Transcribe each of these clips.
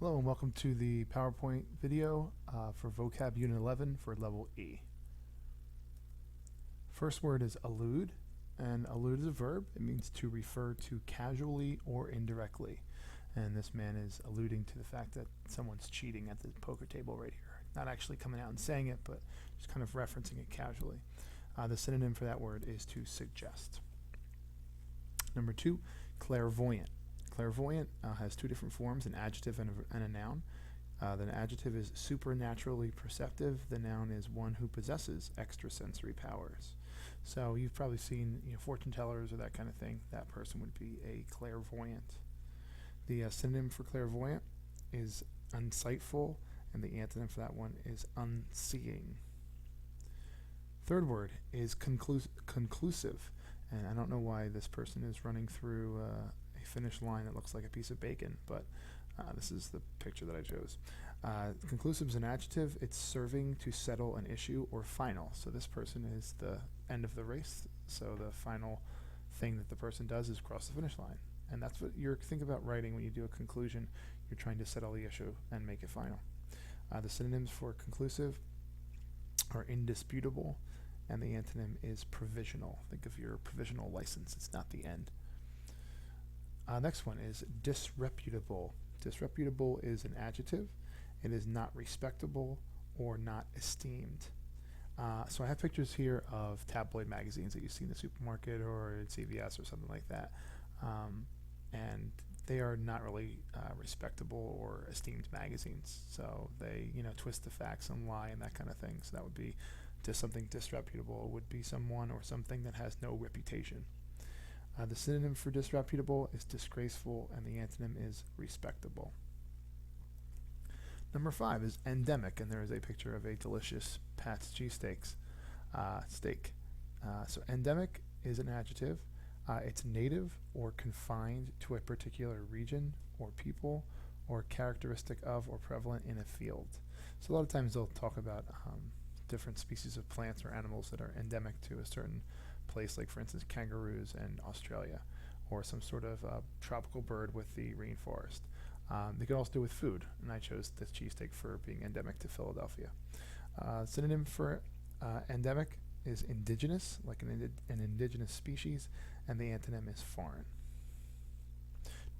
Hello and welcome to the PowerPoint video for Vocab Unit 11 for Level E. First word is allude, and allude is a verb. It means to refer to casually or indirectly. And this man is alluding to the fact that someone's cheating at the poker table right here. Not actually coming out and saying it, but just kind of referencing it casually. The synonym for that word is to suggest. Number 2, clairvoyant. Clairvoyant has two different forms, an adjective and a noun. The adjective is supernaturally perceptive. The noun is one who possesses extrasensory powers. So you've probably seen fortune tellers or that kind of thing. That person would be a clairvoyant. The synonym for clairvoyant is unsightful, and the antonym for that one is unseeing. Third word is conclusive, and I don't know why this person is running through a finish line that looks like a piece of bacon, but this is the picture that I chose. Conclusive is an adjective. It's serving to settle an issue or final. So this person is the end of the race. So the final thing that the person does is cross the finish line. And that's what you think about writing when you do a conclusion. You're trying to settle the issue and make it final. The synonyms for conclusive are indisputable, and the antonym is provisional. Think of your provisional license. It's not the end. Next one is disreputable. Disreputable is an adjective. It is not respectable or not esteemed. So I have pictures here of tabloid magazines that you see in the supermarket or at CVS or something like that. And they are not really respectable or esteemed magazines. So they, twist the facts and lie and that kind of thing. So that would be just something disreputable. It would be someone or something that has no reputation. The synonym for disreputable is disgraceful, and the antonym is respectable. Number 5 is endemic, and there is a picture of a delicious Pat's cheesesteak. So endemic is an adjective. It's native or confined to a particular region or people or characteristic of or prevalent in a field. So a lot of times they'll talk about different species of plants or animals that are endemic to a certain place, like for instance kangaroos in Australia, or some sort of tropical bird with the rainforest. They could also do with food, and I chose this cheesesteak for being endemic to Philadelphia. Synonym for endemic is indigenous, like an indigenous species, and the antonym is foreign.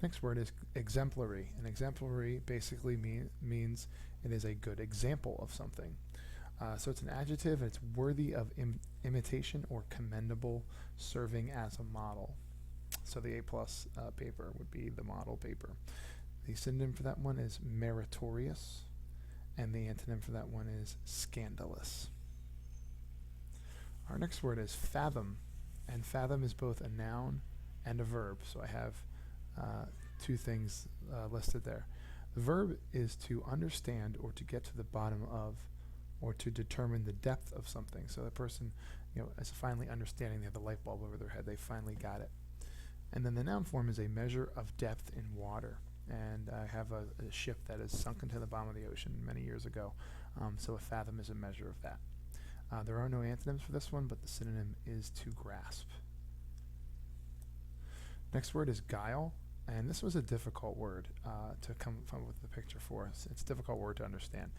Next word is exemplary. An exemplary basically means it is a good example of something. So it's an adjective, and it's worthy of imitation or commendable, serving as a model. So the A+ paper would be the model paper. The synonym for that one is meritorious, and the antonym for that one is scandalous. Our next word is fathom, and fathom is both a noun and a verb. So I have two things listed there. The verb is to understand or to get to the bottom of, or to determine the depth of something. So the person, is finally understanding. They have the light bulb over their head. They finally got it. And then the noun form is a measure of depth in water. And I have a ship that is sunk into the bottom of the ocean many years ago. So a fathom is a measure of that. There are no antonyms for this one, but the synonym is to grasp. Next word is guile. And this was a difficult word to come up with the picture for us. It's a difficult word to understand.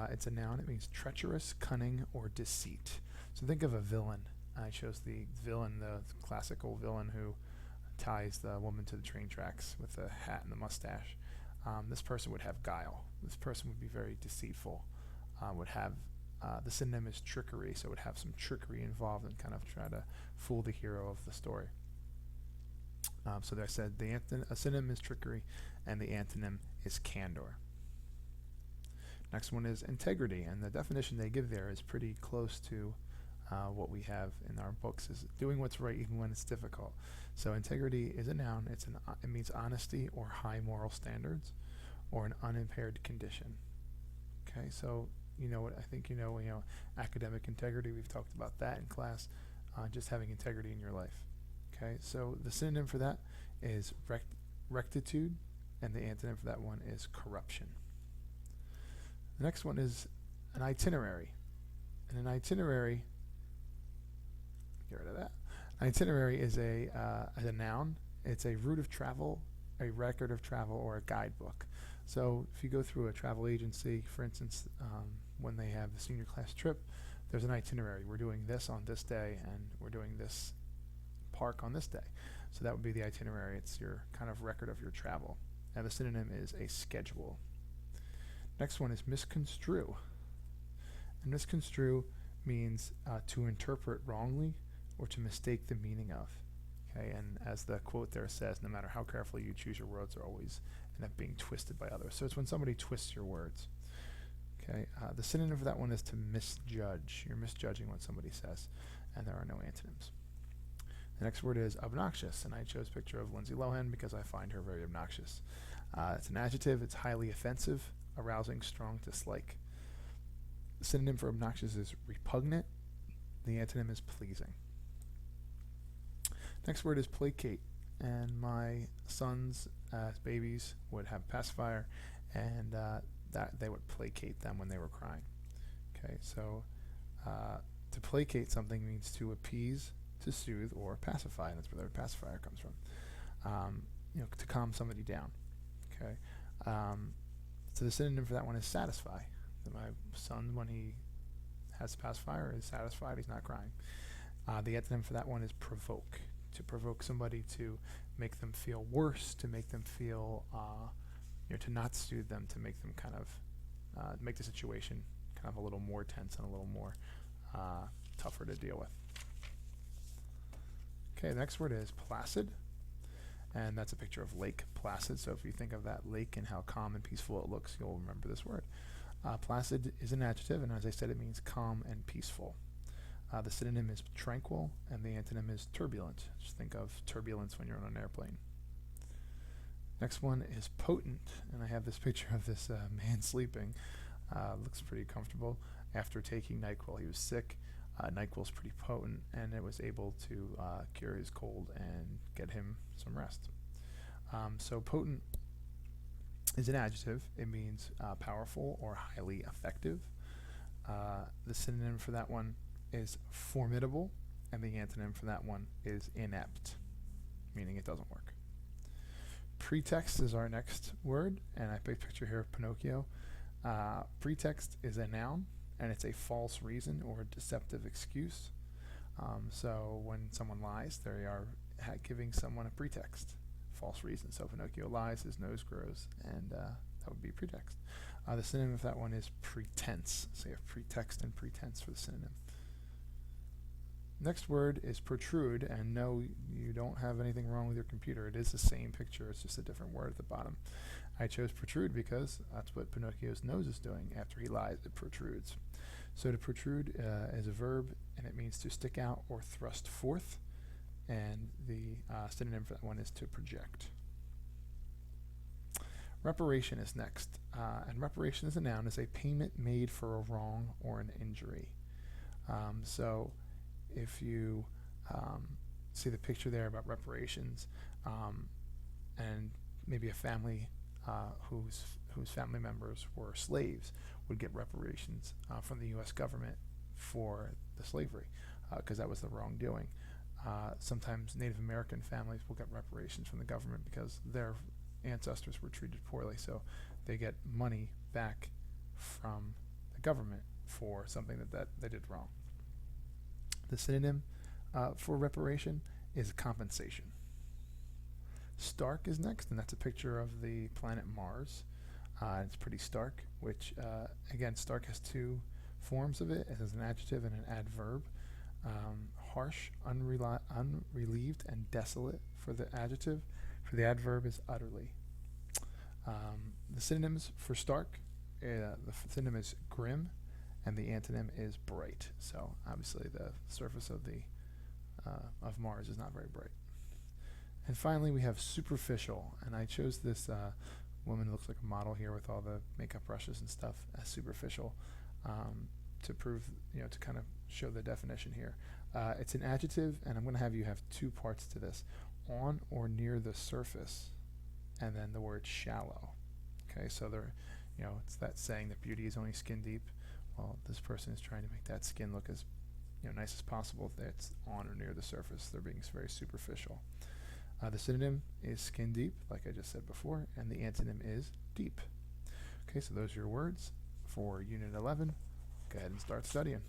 It's a noun. It means treacherous, cunning, or deceit. So think of a villain. I chose the villain, the classical villain who ties the woman to the train tracks with a hat and a mustache. This person would have guile. This person would be very deceitful. Would have the synonym is trickery, so it would have some trickery involved and kind of try to fool the hero of the story. So there I said a synonym is trickery, and the antonym is candor. Next one is integrity, and the definition they give there is pretty close to what we have in our books, is doing what's right even when it's difficult. So integrity is a noun. It means honesty or high moral standards, or an unimpaired condition. Okay, so I think academic integrity. We've talked about that in class. Just having integrity in your life. Okay, so the synonym for that is rectitude, and the antonym for that one is corruption. The next one is an itinerary. And an itinerary, get rid of that. An itinerary is a noun. It's a route of travel, a record of travel, or a guidebook. So if you go through a travel agency, for instance, when they have a senior class trip, there's an itinerary. We're doing this on this day, and we're doing this park on this day. So that would be the itinerary. It's your kind of record of your travel. And the synonym is a schedule. Next one is misconstrue. And misconstrue means to interpret wrongly or to mistake the meaning of. Okay, and as the quote there says, no matter how carefully you choose your words, are always end up being twisted by others. So it's when somebody twists your words. Okay, the synonym for that one is to misjudge. You're misjudging what somebody says, and there are no antonyms. The next word is obnoxious, and I chose a picture of Lindsay Lohan because I find her very obnoxious. It's an adjective. It's highly offensive, arousing strong dislike. The synonym for obnoxious is repugnant. The antonym is pleasing. Next word is placate, and my sons as babies would have a pacifier, and that they would placate them when they were crying. Okay, so to placate something means to appease, to soothe, or pacify. That's where the pacifier comes from. To calm somebody down. Okay, so the synonym for that one is satisfy. So my son, when he has a pacifier, is satisfied. He's not crying. The antonym for that one is provoke. To provoke somebody to make them feel worse, to make them feel, to not soothe them, to make them kind of make the situation kind of a little more tense and a little more tougher to deal with. Okay, the next word is placid, and that's a picture of Lake Placid. So if you think of that lake and how calm and peaceful it looks, you'll remember this word. Placid is an adjective, and as I said, it means calm and peaceful. The synonym is tranquil, and the antonym is turbulent. Just think of turbulence when you're on an airplane. Next one is potent, and I have this picture of this man sleeping. Looks pretty comfortable. After taking NyQuil, he was sick. NyQuil's pretty potent, and it was able to cure his cold and get him some rest. So potent is an adjective. It means powerful or highly effective. The synonym for that one is formidable, and the antonym for that one is inept, meaning it doesn't work. Pretext is our next word, and I picked a picture here of Pinocchio. Pretext is a noun, and it's a false reason or a deceptive excuse. So when someone lies, they are giving someone a pretext, false reason. So Pinocchio lies, his nose grows, and that would be pretext. The synonym of that one is pretense. So you have pretext and pretense for the synonym. Next word is protrude, and no, you don't have anything wrong with your computer. It is the same picture, it's just a different word at the bottom. I chose protrude because that's what Pinocchio's nose is doing. After he lies, it protrudes. So to protrude is a verb, and it means to stick out or thrust forth, and the synonym for that one is to project. Reparation is next, and reparation as a noun is a payment made for a wrong or an injury. So if you see the picture there about reparations, and maybe a family whose family members were slaves would get reparations from the U.S. government for the slavery, because that was the wrongdoing. Sometimes Native American families will get reparations from the government because their ancestors were treated poorly, so they get money back from the government for something that they did wrong. The synonym for reparation is compensation. Stark is next, and that's a picture of the planet Mars. It's pretty stark, which, again, stark has two forms of it. It has an adjective and an adverb. Harsh, unrelieved, and desolate for the adjective. For the adverb is utterly. The synonyms for stark, the synonym is grim, and the antonym is bright. So obviously the surface of Mars is not very bright. And finally we have superficial, and I chose this woman who looks like a model here with all the makeup brushes and stuff as superficial, to prove, to kind of show the definition here. It's an adjective, and I'm going to have you have two parts to this: on or near the surface, and then the word shallow. Okay, so there, it's that saying that beauty is only skin deep. Well, this person is trying to make that skin look as nice as possible. If it's on or near the surface, they're being very superficial. The synonym is skin deep, like I just said before, and the antonym is deep. Okay, so those are your words for Unit 11. Go ahead and start studying.